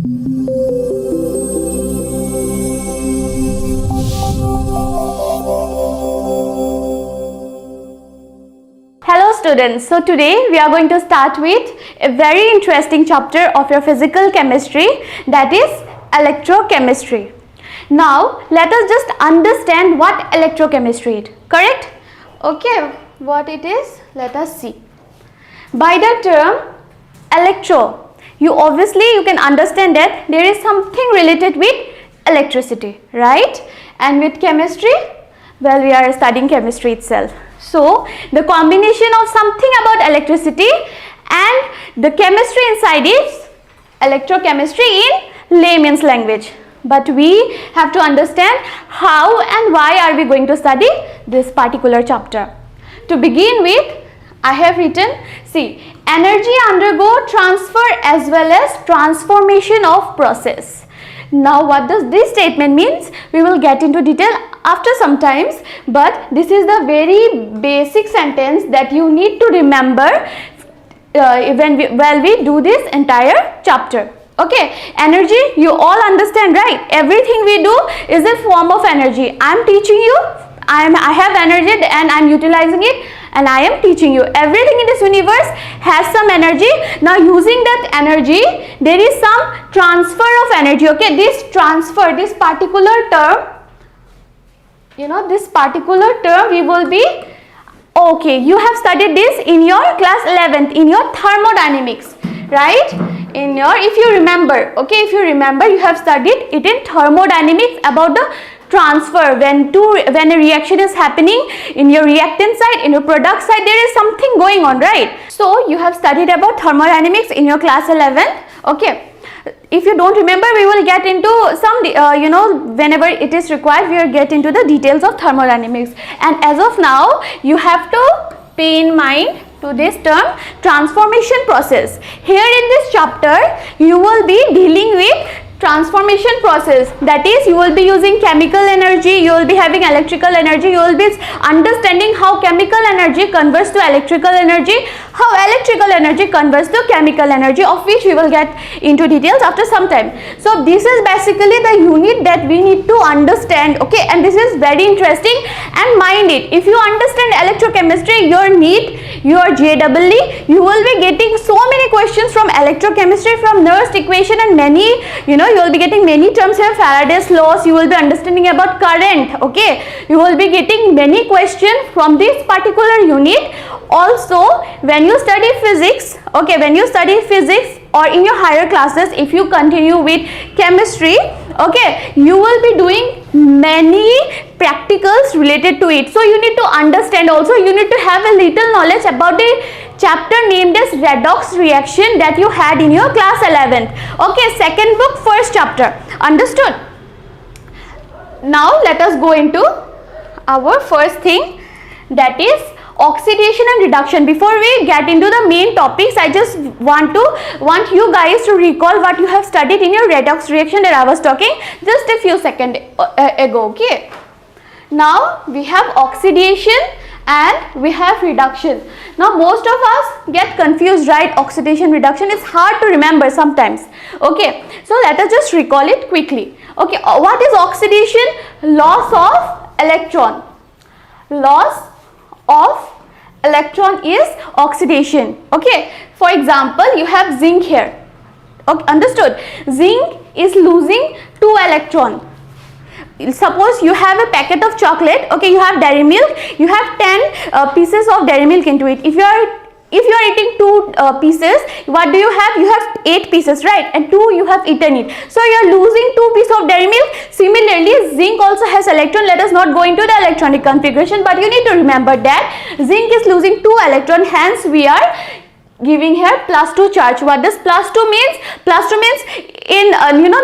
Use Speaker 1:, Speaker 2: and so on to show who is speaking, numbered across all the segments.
Speaker 1: Hello students, so today we are going to start with a very interesting chapter of your physical chemistry, that is electrochemistry. Now let us just understand what electrochemistry is, correct? Okay, what it is, let us see. By the term electro, you can understand that there is something related with electricity, right? And with chemistry, well, we are studying chemistry itself. So the combination of something about electricity and the chemistry inside is electrochemistry in layman's language. But we have to understand how and why are we going to study this particular chapter. To begin with, I have written, see, energy undergo transfer as well as transformation of process. Now what does this statement means? We will get into detail after some times, but this is the very basic sentence that you need to remember while we do this entire chapter. Okay, energy, you all understand, right? Everything we do is a form of energy. I am teaching you, I have energy and I am utilizing it, and I am teaching you. Everything in this universe has some energy. Now using that energy, there is some transfer of energy. Okay, this transfer, this particular term, this particular term we will be, okay, you have studied this in your class 11th in your thermodynamics, right? In your, if you remember, okay, if you remember, you have studied it in thermodynamics about the transfer. When a reaction is happening, in your reactant side, in your product side, there is something going on, right? So you have studied about thermodynamics in your class 11th. Okay, if you don't remember, we will get into some whenever it is required, we will get into the details of thermodynamics. And as of now, you have to pay in mind to this term transformation process. Here in this chapter, you will be dealing with transformation process, that is, you will be using chemical energy, you will be having electrical energy, you will be understanding how chemical energy converts to electrical energy, how electrical energy converts to chemical energy, of which we will get into details after some time. So this is basically the unit that we need to understand, okay, and this is very interesting, and mind it, if you understand electrochemistry, your NEET, your JEE, you will be getting so many questions from electrochemistry, from Nernst equation, and many, you will be getting many terms here, Faraday's laws, you will be understanding about current, okay, you will be getting many questions from this particular unit. Also, when you study physics, okay, when you study physics or in your higher classes, if you continue with chemistry, okay, you will be doing many practicals related to it. So you need to understand, also you need to have a little knowledge about the chapter named as Redox reaction that you had in your class 11th. Okay, second book, first chapter. Understood? Now let us go into our first thing, that is oxidation and reduction. Before we get into the main topics, I just want you guys to recall what you have studied in your redox reaction that I was talking just a few seconds ago. Okay, now we have oxidation and we have reduction. Now most of us get confused, right? Oxidation, reduction is hard to remember sometimes. Okay, so let us just recall it quickly. Okay, what is oxidation? Loss of electron. Loss of electron is oxidation. Okay, for example, you have zinc here. Okay, understood? Zinc is losing 2 electrons. Suppose you have a packet of chocolate, okay, you have dairy milk, you have 10 pieces of dairy milk into it. If you are eating 2 pieces, what do you have? You have 8 pieces, right? And 2 you have eaten it. So you are losing 2 pieces of dairy milk. Similarly, zinc also has electron. Let us not go into the electronic configuration, but you need to remember that zinc is losing 2 electrons. Hence, we are giving here +2 charge. What does +2 means? +2 means in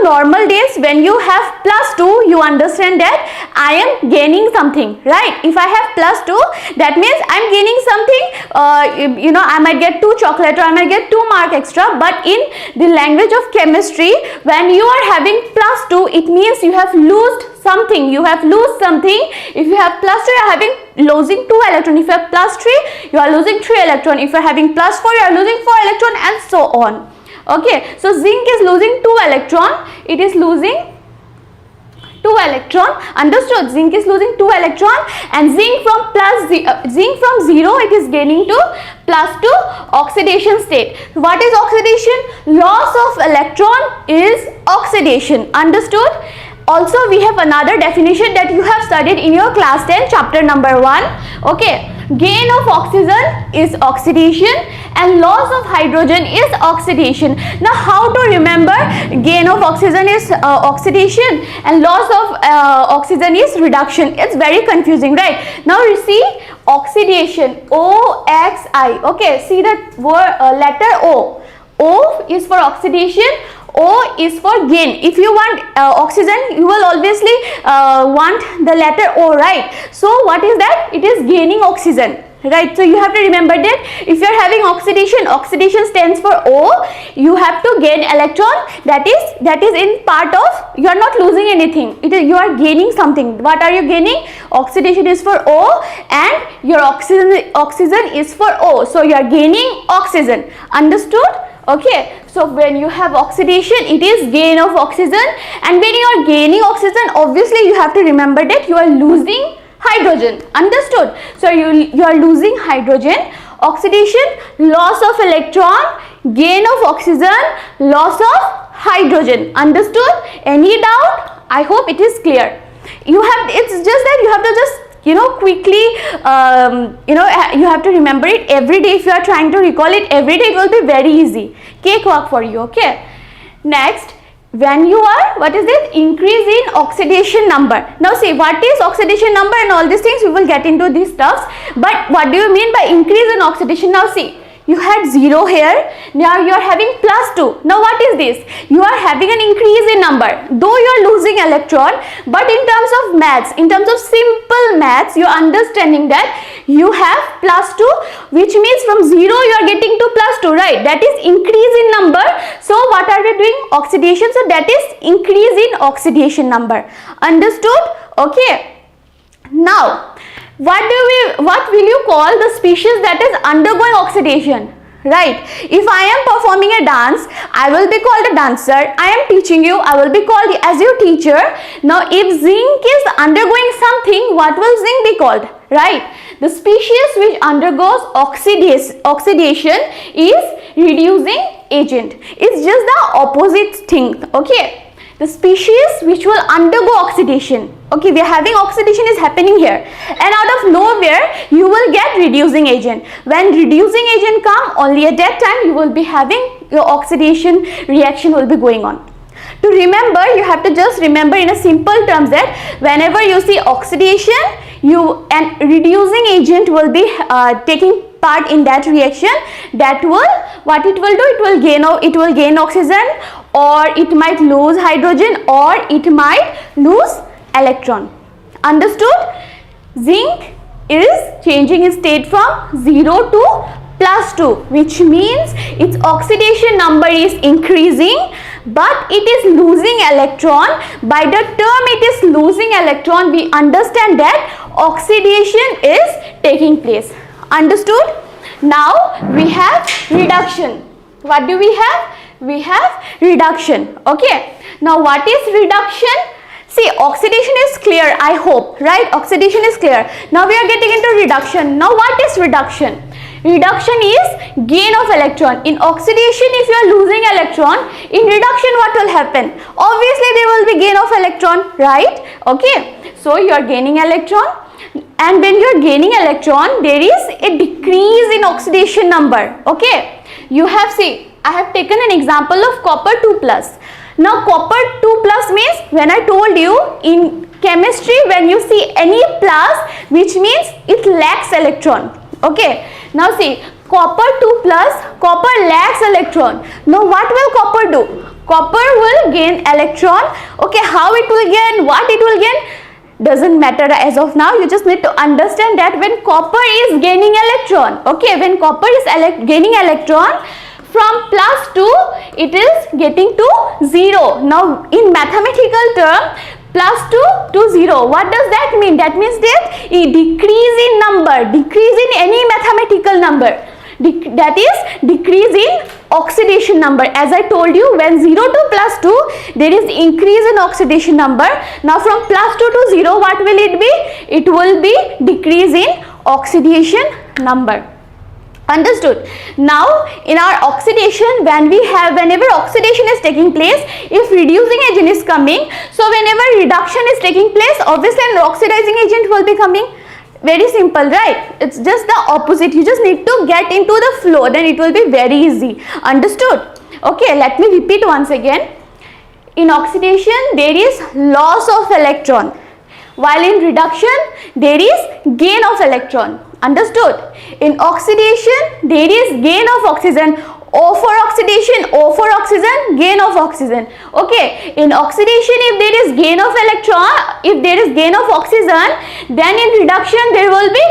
Speaker 1: normal days when you have +2, you understand that I am gaining something, right? If I have +2, that means I am gaining something. I might get 2 chocolate or I might get 2 mark extra. But in the language of chemistry, when you are having +2, it means you have lost something. You have lost something. If you have +2, you are having losing 2 electron. If you have +3, you are losing 3 electron. If you are having +4, you are losing 4 electron, and so on. Okay, so zinc is losing 2 electron. It is losing 2 electron. Understood? Zinc is losing 2 electron, and zinc from 0 it is gaining to +2 oxidation state. What is oxidation? Loss of electron is oxidation. Understood? Also, we have another definition that you have studied in your class 10 chapter number 1. Okay, gain of oxygen is oxidation and loss of hydrogen is oxidation. Now, how to remember gain of oxygen is oxidation and loss of oxygen is reduction? It's very confusing, right? Now, you see oxidation, O-X-I. Okay, see that word letter O. O is for oxidation, O is for gain. If you want oxygen, you will obviously want the letter O, right? So what is that? It is gaining oxygen, right? So you have to remember that if you are having oxidation, oxidation stands for O. You have to gain electron. That is in part of, you are not losing anything. It is, you are gaining something. What are you gaining? Oxidation is for O and your oxygen is for O. So you are gaining oxygen. Understood? Okay, so when you have oxidation, it is gain of oxygen, and when you are gaining oxygen, obviously you have to remember that you are losing hydrogen. Understood? So you are losing hydrogen. Oxidation, loss of electron, gain of oxygen, loss of hydrogen. Understood? Any doubt? I hope it is clear. It's just that you have to just quickly, you have to remember it every day. If you are trying to recall it every day, it will be very easy. Cakewalk for you, okay? Next, when you are, what is this? Increase in oxidation number. Now see, what is oxidation number and all these things, we will get into these stuffs. But what do you mean by increase in oxidation? Now see, you had 0 here, now you are having +2. Now what is this? You are having an increase in number. Though you are losing electron, but in terms of maths, in terms of simple maths, you are understanding that you have +2, which means from 0 you are getting to +2, right? That is increase in number. So what are we doing? Oxidation. So that is increase in oxidation number. Understood? Okay. Now, what will you call the species that is undergoing oxidation, right? If I am performing a dance, I will be called a dancer. I am teaching you, I will be called as your teacher. Now if zinc is undergoing something, what will zinc be called, right? The species which undergoes oxidation is reducing agent. It's just the opposite thing, okay? The species which will undergo oxidation, okay, we are having oxidation is happening here, and out of nowhere you will get reducing agent. When reducing agent come, only at that time you will be having your oxidation reaction will be going on. To remember, you have to just remember in a simple terms that whenever you see oxidation, and reducing agent will be taking part in that reaction, that will, what it will do, it will gain oxygen, or it might lose hydrogen, or it might lose electron. Understood? Zinc is changing its state from 0 to +2, which means its oxidation number is increasing, but it is losing electron. By the term it is losing electron, we understand that oxidation is taking place. Understood? Now we have reduction. What do we have? We have reduction. Okay. Now what is reduction? See, oxidation is clear, I hope, right? Oxidation is clear. Now we are getting into reduction. Now what is reduction? Reduction is gain of electron. In oxidation, if you are losing electron, in reduction what will happen? Obviously there will be gain of electron, right? Okay. So you are gaining electron, and when you are gaining electron, there is a decrease in oxidation number. Okay. You have, see, I have taken an example of copper 2+. Now copper 2+ means, when I told you in chemistry, when you see any plus, which means it lacks electron. Okay. Now see, copper 2+, copper lacks electron. Now what will copper do? Copper will gain electron. Okay, how it will gain, what it will gain, doesn't matter as of now. You just need to understand that when copper is gaining electron, okay, when copper is gaining electron, from +2 it is getting to 0. Now in mathematical term, +2 to 0, what does that mean? That means that a decrease in number, decrease in any mathematical number, that is decrease in oxidation number. As I told you, when 0 to plus 2, there is increase in oxidation number. Now from plus 2 to 0, what will it be? It will be decrease in oxidation number. Understood? Now in our oxidation, whenever oxidation is taking place, if reducing agent is coming, so whenever reduction is taking place, obviously an oxidizing agent will be coming. Very simple, right? It's just the opposite. You just need to get into the flow, then it will be very easy. Understood? Okay, let me repeat once again. In oxidation, there is loss of electron, while in reduction, there is gain of electron. Understood? In oxidation, there is gain of oxygen. O for oxidation, O for oxygen, gain of oxygen. Okay, in oxidation, if there is gain of electron, if there is gain of oxygen, then in reduction there will be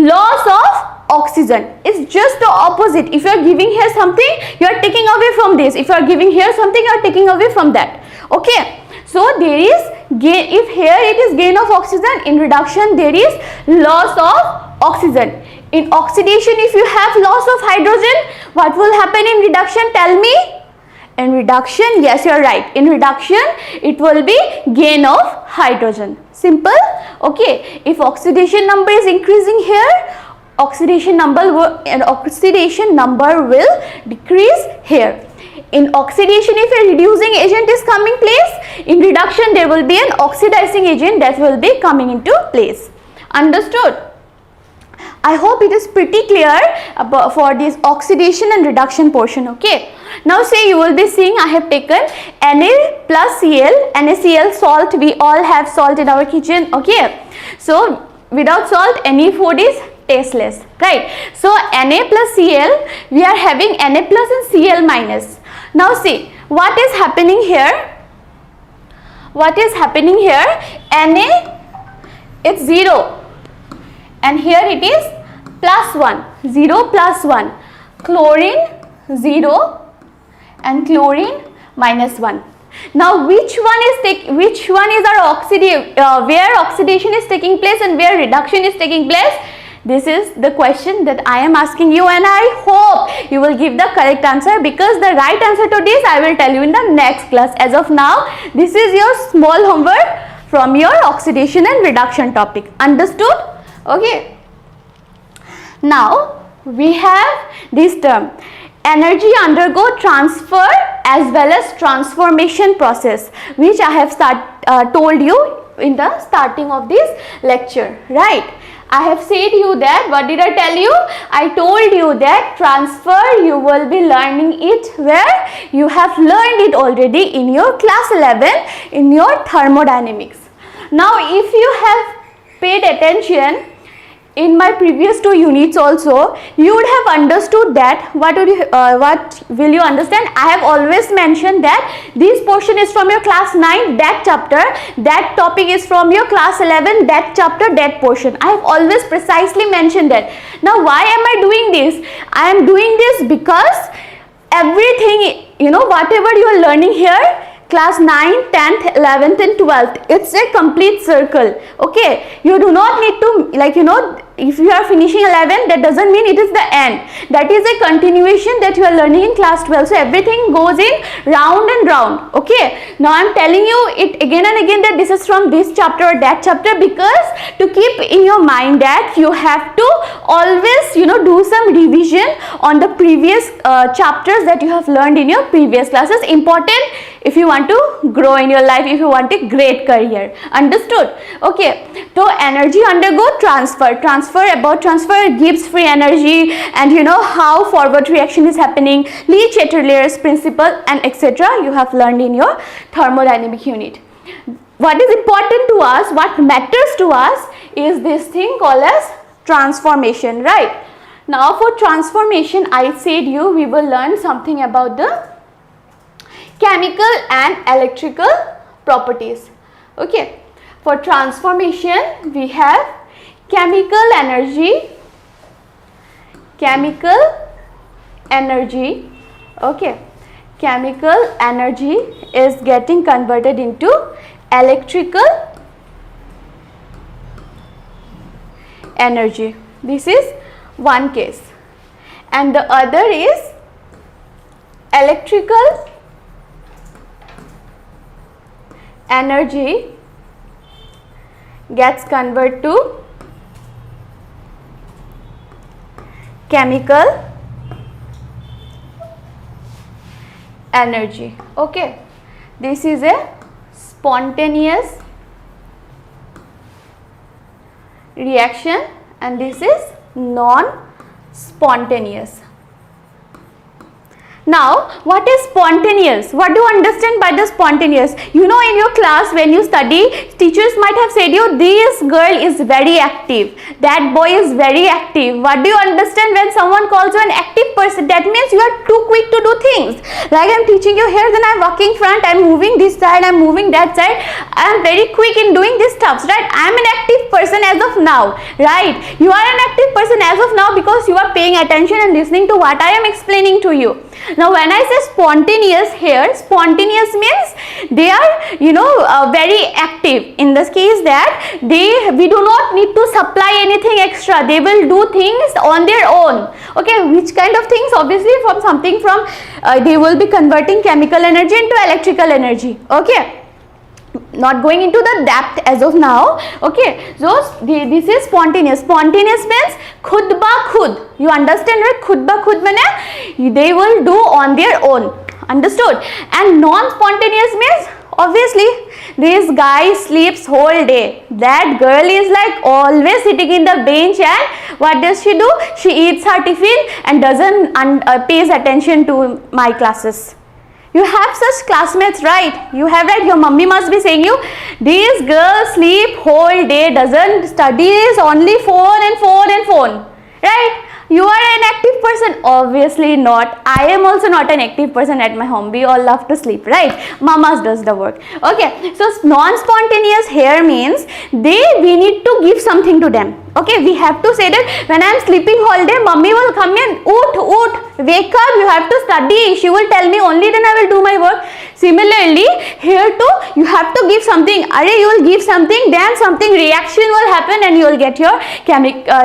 Speaker 1: loss of oxygen. It's just the opposite. If you are giving here something, you are taking away from this. If you are giving here something, you are taking away from that. Okay, so there is gain. If here it is gain of oxygen, in reduction there is loss of oxygen. In oxidation, if you have loss of hydrogen, what will happen in reduction? Tell me. In reduction, yes, you are right. In reduction, it will be gain of hydrogen. Simple. Okay. If oxidation number is increasing here, oxidation number will decrease here. In oxidation, if a reducing agent is coming place, in reduction there will be an oxidizing agent that will be coming into place. Understood? I hope it is pretty clear about for this oxidation and reduction portion. Okay. Now say you will be seeing I have taken Na plus Cl, NaCl salt. We all have salt in our kitchen. Okay. So without salt, any food is tasteless, right? So Na plus Cl, we are having Na plus and Cl minus. Now see what is happening here. What is happening here? Na, it's 0, and here it is plus 1, 0 plus 1. Chlorine 0 and chlorine minus 1. Now which one is our where oxidation is taking place and where reduction is taking place? This is the question that I am asking you, and I hope you will give the correct answer, because the right answer to this I will tell you in the next class. As of now, this is your small homework from your oxidation and reduction topic. Understood? Okay. Now we have this term, energy undergo transfer as well as transformation process, which I have told you in the starting of this lecture, right? I have said you that, what did I tell you? I told you that transfer you will be learning it where you have learned it already in your class 11 in your thermodynamics. Now if you have paid attention in my previous 2 units also, you would have understood that, what will you understand? I have always mentioned that this portion is from your class 9, that chapter, that topic is from your class 11, that chapter, that portion. I have always precisely mentioned that. Now why am I doing this? I am doing this because everything, whatever you are learning here, class 9, 10th, 11th and 12th, it's a complete circle. Okay, you do not need to, if you are finishing 11, that doesn't mean it is the end. That is a continuation that you are learning in class 12. So everything goes in round and round. Okay, now I am telling you it again and again that this is from this chapter or that chapter, because to keep in your mind that you have to always do some revision on the previous chapters that you have learned in your previous classes. Important if you want to grow in your life, if you want a great career. Understood? Okay, so energy undergo transfer. Transfer gives free energy, and how forward reaction is happening, Le Chatelier's principle, and etc. you have learned in your thermodynamic unit. What is important to us, what matters to us, is this thing called as transformation, right? Now for transformation, I said we will learn something about the chemical and electrical properties. Okay, for transformation we have chemical energy, okay, chemical energy is getting converted into electrical energy. This is one case, and the other is electrical energy gets converted to chemical energy. Okay, this is a spontaneous reaction and this is non-spontaneous. Now, what is spontaneous? What do you understand by the spontaneous? You know, in your class when you study, teachers might have said you, this girl is very active, that boy is very active. What do you understand when someone calls you an active person? That means you are too quick to do things. Like I am teaching you here, then I am walking front, I am moving this side, I am moving that side. I am very quick in doing these stuffs, right? I am an active person as of now, right? You are an active person as of now because you are paying attention and listening to what I am explaining to you. Now when I say spontaneous here, spontaneous means they are, you know, very active. In this case that we do not need to supply anything extra. They will do things on their own. Okay, which kind of things? Obviously from something from, they will be converting chemical energy into electrical energy. Okay. Not going into the depth as of now. Okay, so this is spontaneous. Spontaneous means khud ba khud. You understand, right? Khud ba khud means they will do on their own. Understood? And non-spontaneous means obviously this guy sleeps whole day. That girl is like always sitting in the bench and what does she do? She eats her tiffin and doesn't pays attention to my classes. You have such classmates, right? You have, right? Your mummy must be saying you, this girl sleep whole day, doesn't studies, only phone and phone and phone, right? You are an active person? Obviously not. I am also not an active person at my home. We all love to sleep, right? Mamas does the work. Okay, so non-spontaneous here means we need to give something to them. Okay, we have to say that when I am sleeping all day, mummy will come in, wake up, you have to study. She will tell me only, then I will do my work. Similarly, here too, you have to give something. You will give something, then something reaction will happen and you will get your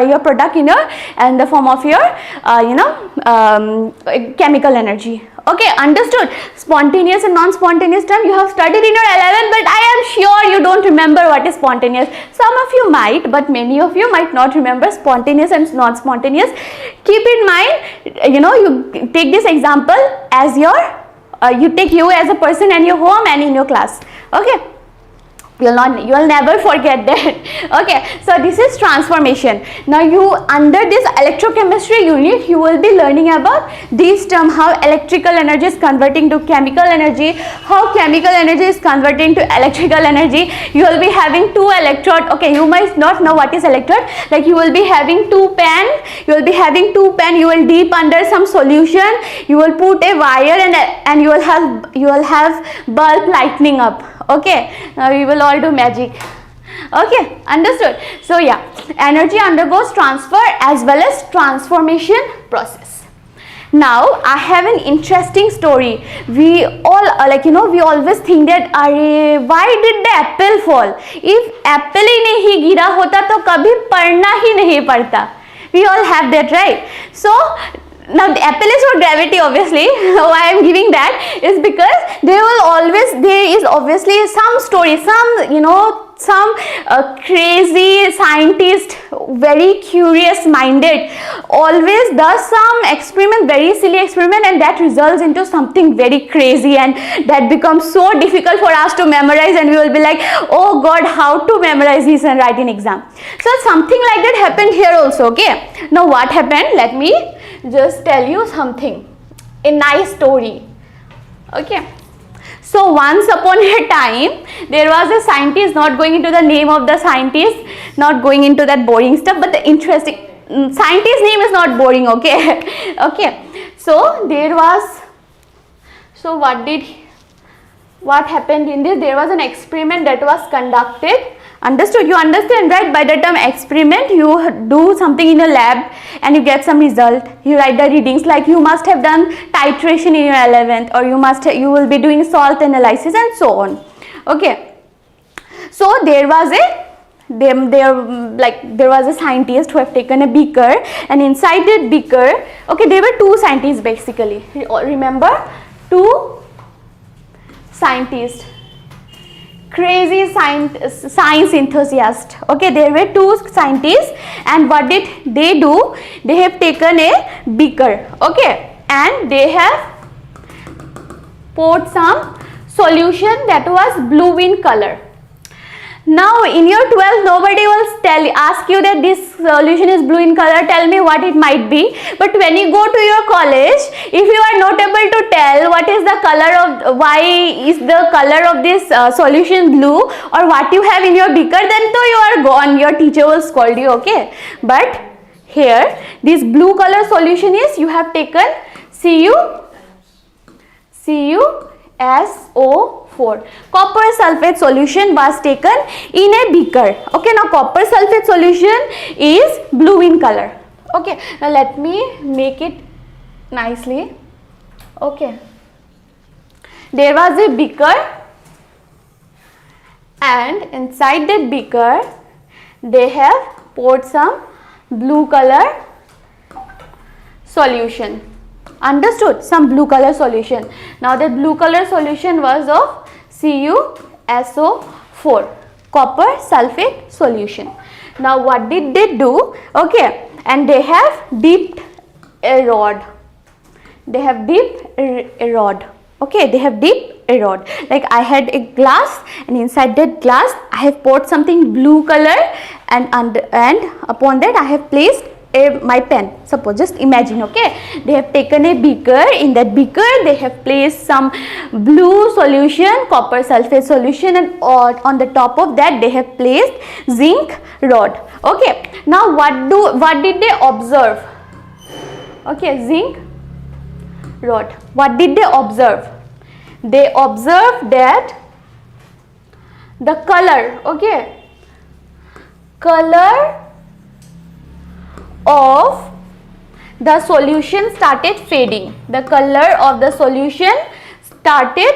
Speaker 1: your product in the form of your chemical energy. Okay, understood? Spontaneous and non-spontaneous term you have studied in your 11th, but I am sure you don't remember what is spontaneous. Some of you might, but many of you might not remember spontaneous and non-spontaneous. Keep in mind, you take this example as your, you take you as a person and your home and in your class. Okay. You will never forget that. Okay, so this is transformation. Now under this electrochemistry unit, you will be learning about this term, how electrical energy is converting to chemical energy, how chemical energy is converting to electrical energy. You will be having two electrode. Okay, you might not know what is electrode. Like you will be having two pen. You will will dip under some solution. You will put a wire and you will have bulb lightening up. Okay, now we will all do magic. Okay, understood? So yeah, energy undergoes transfer as well as transformation process. Now I have an interesting story. We all we always think that why did the apple fall? If apple ही नहीं गिरा होता तो कभी पड़ना ही नहीं पड़ता. We all have that, right? So now the apple is for gravity, obviously. Why I am giving that is because there is obviously some story, some crazy scientist, very curious minded, always does some experiment, very silly experiment, and that results into something very crazy, and that becomes so difficult for us to memorize, and we will be like, oh God, how to memorize this and write in exam. So something like that happened here also. Okay, now what happened? Let me just tell you something, a nice story. Okay, so once upon a time there was a scientist, not going into the name of the scientist, not going into that boring stuff, but the interesting scientist name is not boring. Okay. Okay, so what happened in this? There was an experiment that was conducted. Understood? You understand, right? By the term experiment, you do something in a lab and you get some result. You write the readings, like you must have done titration in your 11th, or you will be doing salt analysis and so on. Okay. So there was a scientist who have taken a beaker, and inside that beaker, okay, there were two scientists basically. Remember, two scientists, crazy science enthusiasts. Okay, there were two scientists, and what did they do? They have taken a beaker, okay, and they have poured some solution that was blue in color. Now in your 12th nobody will ask you that this solution is blue in color, tell me what it might be. But when you go to your college, if you are not able to tell what is the color of, why is the color of this solution blue, or what you have in your beaker, then though you are gone, your teacher will scold you, okay. But here this blue color solution is, you have taken CuSO4. Copper sulfate solution was taken in a beaker. Okay, now copper sulfate solution is blue in color. Okay, now let me make it nicely. Okay, there was a beaker, and inside that beaker they have poured some blue color solution. Understood? Some blue color solution. Now that blue color solution was of CuSO4, copper sulfate solution. Now what did they do? Okay, and they have dipped a rod. They have dipped a rod. Okay, they have dipped a rod. Like I had a glass, and inside that glass I have poured something blue color, and upon that I have placed my pen. Suppose, just imagine, okay, they have taken a beaker. In that beaker they have placed some blue solution, copper sulfate solution, and on the top of that they have placed zinc rod. Okay, now what did they observe? Okay, zinc rod. What did they observe? They observed that the color, okay, color of the solution started fading. The color of the solution started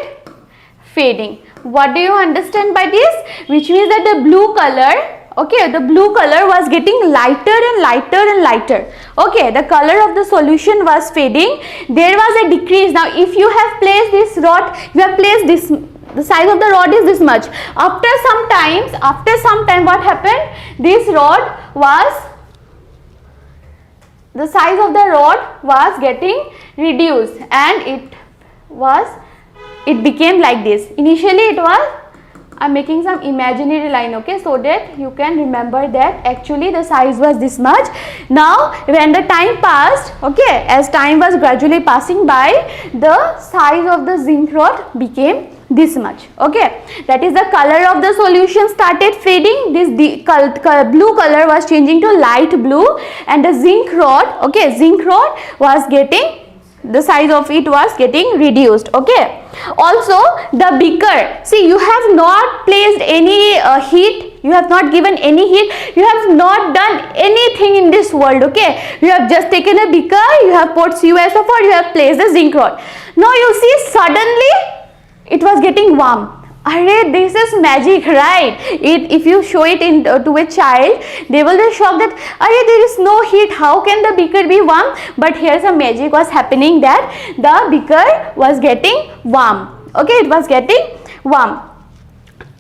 Speaker 1: fading. What do you understand by this? Which means that the blue color, okay, the blue color was getting lighter and lighter and lighter. Okay, the color of the solution was fading. There was a decrease. Now if you have placed this rod, you have placed this, the size of the rod is this much. After some time what happened? This rod was, the size of the rod was getting reduced, and it became like this. Initially it was, I am making some imaginary line, okay, so that you can remember that actually the size was this much. Now when the time passed, okay, as time was gradually passing by, the size of the zinc rod became this much. Okay, that is the color of the solution started fading. This blue color was changing to light blue, and the zinc rod, okay, zinc rod was getting, the size of it was getting reduced. Okay, also the beaker, see, you have not placed any heat, you have not given any heat, you have not done anything in this world. Okay, you have just taken a beaker, you have poured CuSO4, you have placed the zinc rod. Now you see, suddenly it was getting warm. Array, this is magic, right? If you show it to a child, they will be shocked that, array, there is no heat, how can the beaker be warm? But here some magic was happening, that the beaker was getting warm. Okay, it was getting warm.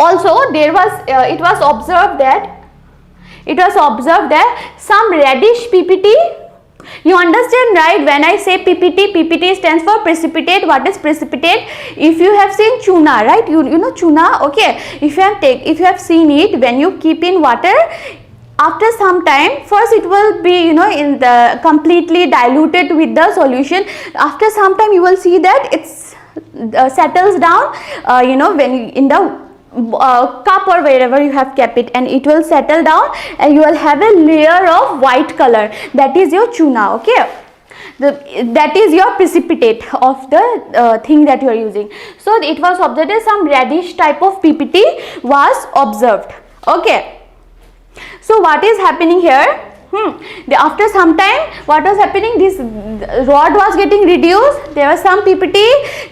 Speaker 1: Also there was, it was observed that some reddish PPT. You understand, right? When I say PPT, PPT stands for precipitate. What is precipitate? If you have seen tuna, right? You know tuna, okay? If you have seen it, when you keep in water, after some time, first it will be, in the completely diluted with the solution. After some time you will see that it's settles down, when in the cup or wherever you have kept it, and it will settle down, and you will have a layer of white color. That is your tuna. Okay, that is your precipitate of the thing that you are using. So it was observed that some reddish type of PPT was observed. Okay, so what is happening here? After some time, what was happening? This rod was getting reduced. There was some PPT.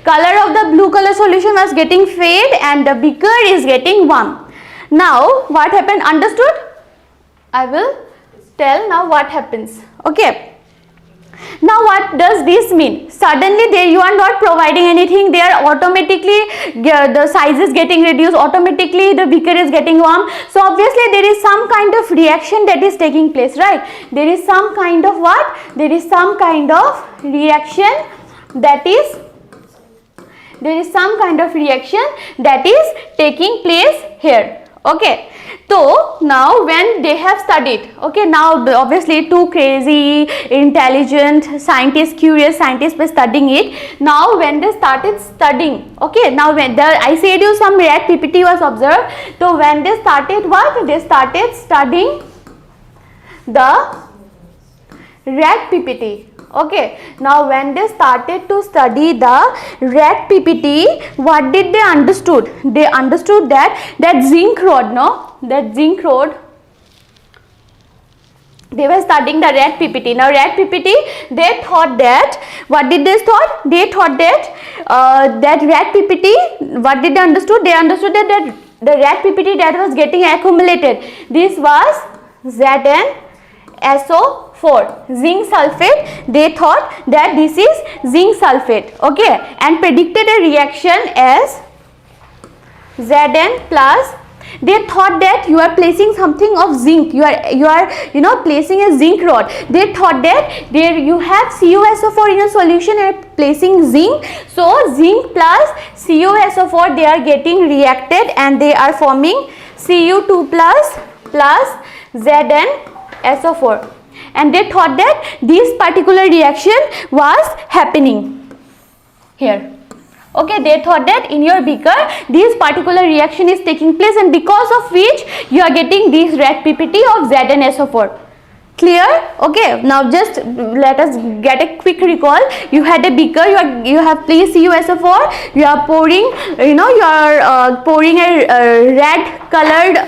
Speaker 1: Color of the blue color solution was getting fade, and the beaker is getting warm. Now what happened? Understood? I will tell now what happens. Okay. Now what does this mean? Suddenly there you are not providing anything, they are automatically, the size is getting reduced, automatically the beaker is getting warm. So obviously there is some kind of reaction that is taking place, right? There is some kind of what? There is some kind of reaction that is, there is some kind of reaction that is taking place here. Okay, so now when they have studied, okay, now obviously two crazy, intelligent scientists, curious scientists were studying it. Now when they started studying, okay, now when I said you some red PPT was observed. So when they started what? They started studying the red PPT. Okay, now when they started to study the red PPT, what did they understood? They understood that zinc rod, no, that zinc rod, they were studying the red PPT. Now red PPT, they thought that, what did they thought? They thought that that red PPT, what did they understood? They understood that the red PPT that was getting accumulated, this was ZnSO4, zinc sulfate. They thought that this is zinc sulfate, okay, and predicted a reaction as Zn plus. They thought that you are placing something of zinc, you are placing a zinc rod. They thought that there you have CuSO4 in a solution and placing zinc, so zinc plus CuSO4 they are getting reacted and they are forming Cu2 plus ZnSO4, and they thought that this particular reaction was happening here. Okay, they thought that in your beaker this particular reaction is taking place, and because of which you are getting this red PPT of ZnSO4. Clear? Okay, now just let us get a quick recall. You had a beaker, you have placed CuSO4, you are pouring, you are pouring a red colored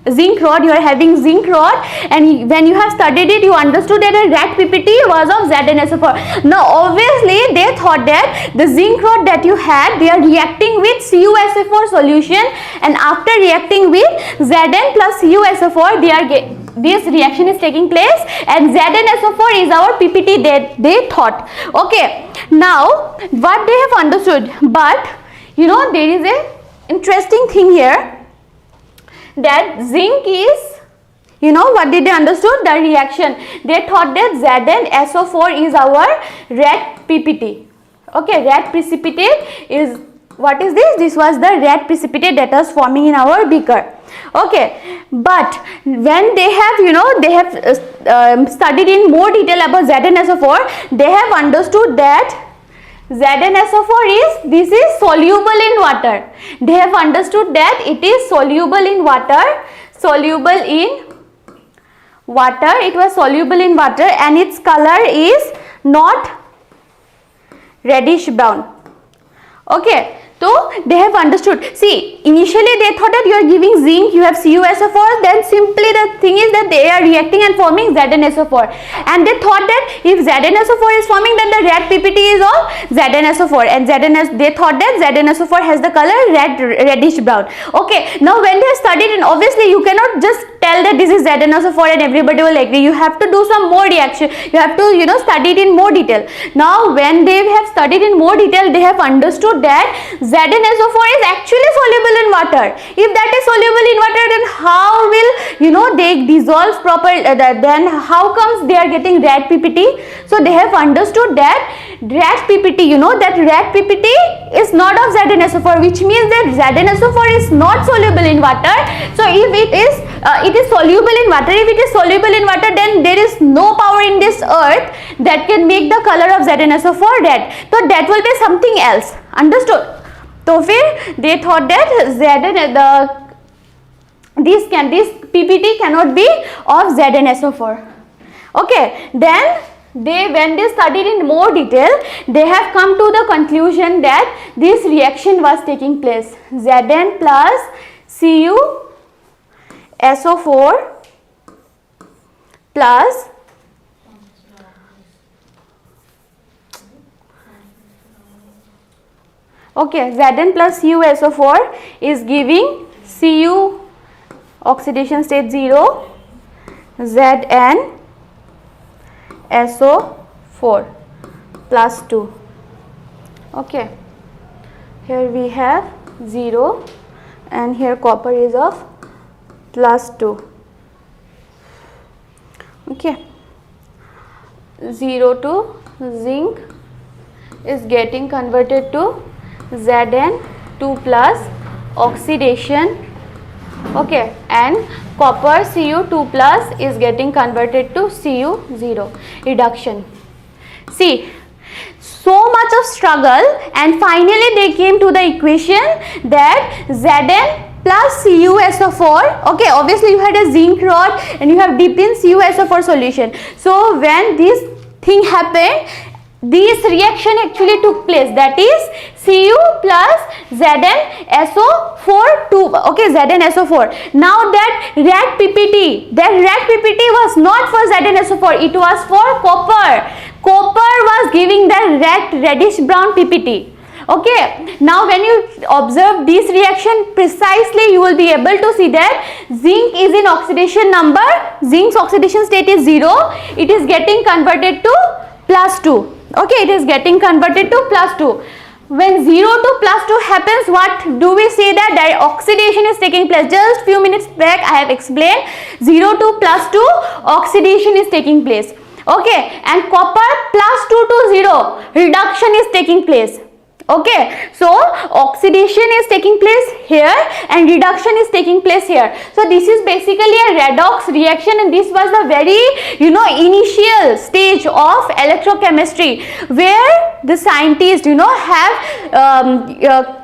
Speaker 1: zinc rod, you are having zinc rod, and when you have studied it, you understood that a red PPT was of ZnSO4. Now obviously they thought that the zinc rod that you had, they are reacting with CuSO4 solution, and after reacting with Zn plus CuSO4, this reaction is taking place, and ZnSO4 is our PPT that they thought. Okay, now what they have understood, but there is a interesting thing here, that zinc is, what did they understood? The reaction. They thought that ZnSO4 is our red PPT. Okay, red precipitate is, what is this? This was the red precipitate that was forming in our beaker. Okay, but when they have, studied in more detail about ZnSO4, they have understood that ZnSO4 this is soluble in water. They have understood that it is soluble in water, it was soluble in water, and its color is not reddish brown. Okay, so they have understood. See, initially they thought that you are giving zinc, you have CuSO4, then simply the thing is that they are reacting and forming ZnSO4, and they thought that if ZnSO4 is forming, then the red PPT is of ZnSO4, and they thought that ZnSO4 has the color reddish brown. Okay, now when they have studied, and obviously you cannot just tell that this is ZnSO4 and everybody will agree, you have to do some more reaction, you have to study it in more detail. Now when they have studied in more detail, they have understood that ZnSO4 is actually soluble in water. If that is soluble in water, then how will they dissolve properly, then how comes they are getting red PPT? So they have understood that red PPT, that red PPT is not of ZnSO4, which means that ZnSO4 is not soluble in water. So if it is soluble in water, if it is soluble in water, then there is no power in this earth that can make the color of ZnSO4 red. So that will be something else. Understood? So they thought that this PPT cannot be of ZnSO4. Okay, then when they studied in more detail, they have come to the conclusion that this reaction was taking place. Zn plus CuSO4 plus Zn plus CuSO4 is giving Cu oxidation state 0, ZnSO4 4 plus 2. Okay, here we have 0 and here copper is of plus 2. Okay, 0 to zinc is getting converted to Zn2 plus oxidation. Okay, and copper Cu2 plus is getting converted to Cu0, reduction. See, so much of struggle and finally they came to the equation that Zn plus CuSO4. Okay, obviously you had a zinc rod and you have dipped in CuSO4 solution. So when this thing happened, this reaction actually took place, that is Cu plus ZnSO4 2. Okay, ZnSO4. Now that red PPT was not for ZnSO4, it was for copper. Copper was giving the reddish brown PPT. Okay, now when you observe this reaction precisely, you will be able to see that zinc is in oxidation number, zinc's oxidation state is 0, it is getting converted to plus 2. Okay, it is getting converted to plus 2. When 0 to plus 2 happens, what do we say that oxidation is taking place? Just few minutes back I have explained, 0 to plus 2 oxidation is taking place. Okay, and copper plus 2 to 0 reduction is taking place. Okay, so oxidation is taking place here and reduction is taking place here. So this is basically a redox reaction and this was the very initial stage of electrochemistry where the scientists have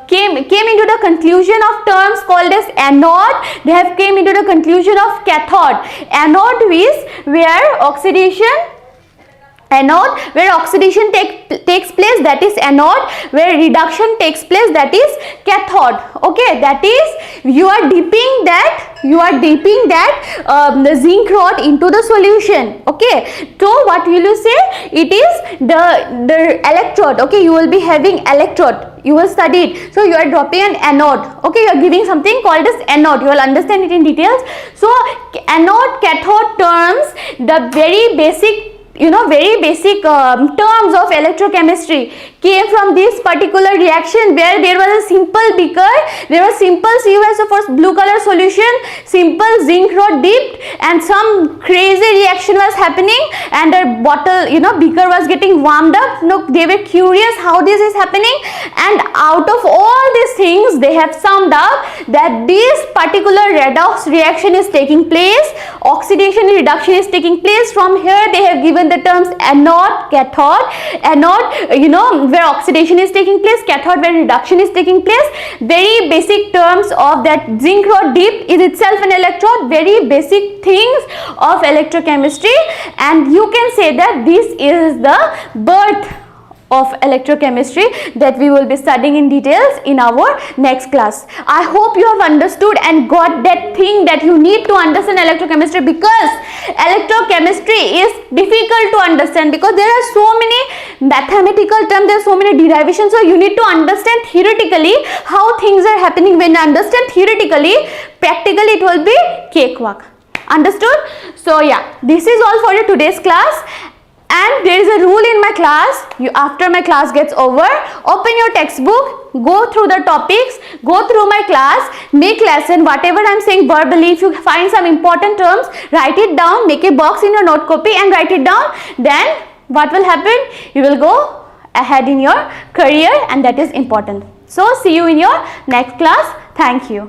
Speaker 1: came into the conclusion of terms called as anode. They have came into the conclusion of cathode. Anode is where oxidation takes place, that is anode, where reduction takes place, that is cathode. Okay, that is you are dipping that the zinc rod into the solution. Okay, so what will you say? It is the electrode. Okay, you will be having electrode, you will study it. So you are dropping an anode. Okay, you are giving something called as anode, you will understand it in details. So anode cathode terms, the very basic terms of electrochemistry came from this particular reaction where there was a simple beaker, there was simple CuSO4 blue color solution, simple zinc rod dipped, and some crazy reaction was happening and the bottle, beaker was getting warmed up. They were curious how this is happening, and out of all these things they have summed up that this particular redox reaction is taking place, oxidation and reduction is taking place. From here they have given the terms anode, cathode. Anode, where oxidation is taking place, cathode where reduction is taking place. Very basic terms of that zinc rod dip is itself an electrode, very basic things of electrochemistry, and you can say that this is the birth of electrochemistry that we will be studying in details in our next class. I hope you have understood and got that thing that you need to understand electrochemistry, because electrochemistry is difficult to understand because there are so many mathematical terms, there are so many derivations, so you need to understand theoretically how things are happening. When you understand theoretically, practically it will be cakewalk. Understood? So yeah, this is all for your today's class. And there is a rule in my class, after my class gets over, open your textbook, go through the topics, go through my class, make lesson, whatever I am saying verbally. If you find some important terms, write it down, make a box in your note copy and write it down. Then what will happen? You will go ahead in your career, and that is important. So see you in your next class. Thank you.